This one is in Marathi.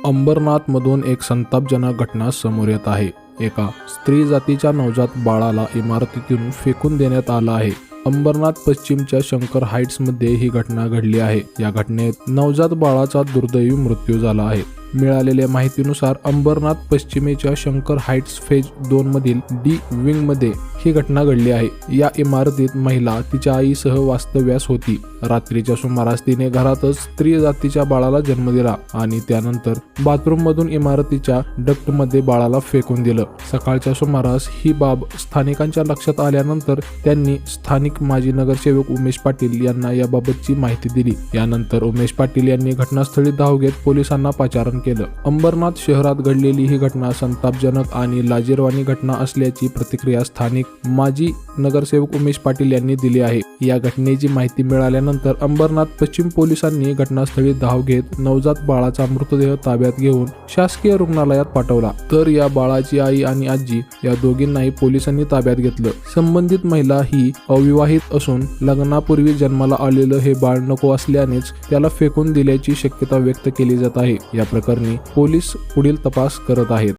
अंबरनाथमधून एक संतापजनक घटना समोर येत आहे। एका स्त्री जातीच्या नवजात बाळाला इमारतीतून फेकून देण्यात आलं आहे। अंबरनाथ पश्चिमच्या शंकर हाइट्स मध्ये ही घटना घडली आहे। या घटनेत नवजात बाळाचा दुर्दैवी मृत्यू झाला आहे। मिळालेल्या माहितीनुसार अंबरनाथ पश्चिमेच्या शंकर हाइट्स फेज 2 मधील डी विंग मध्ये ही घटना घडली आहे। या इमारतीत महिला तिच्या आईसह वास्तव्यास होती। रात्रीच्या सुमारास तिने घरातच स्त्री जातीच्या बाळाला जन्म दिला आणि त्यानंतर बाथरूम मधून इमारतीच्या डक्ट मध्ये बाळाला फेकून दिलं। सकाळच्या सुमारास ही बाब स्थानिकांच्या लक्षात आल्यानंतर त्यांनी स्थानिक माजी नगरसेवक उमेश पाटील यांना याबाबतची माहिती दिली। यानंतर उमेश पाटील यांनी घटनास्थळी धाव घेत पोलिसांना पाचारण केलं। अंबरनाथ शहरात घडलेली ही घटना संतापजनक आणि लाजिरवाणी घटना असल्याची प्रतिक्रिया स्थानिक माजी नगरसेवक उमेश पाटील यांनी दिली आहे। या घटनेची माहिती मिळाल्यानंतर अंबरनाथ पश्चिम पोलिसांनी घटनास्थळी धाव घेत नवजात बाळाचा मृतदेह ताब्यात घेऊन शासकीय रुग्णालयात पाठवला। तर या बाळाची आई आणि आजी या दोघींनाही पोलिसांनी ताब्यात घेतलं। संबंधित महिला ही अविवाहित असून लग्नापूर्वी जन्माला आलेलं हे बाळ नको असल्यानेच त्याला फेकून दिल्याची शक्यता व्यक्त केली जात आहे। या प्रकरणी पोलीस पुढील तपास करत आहेत।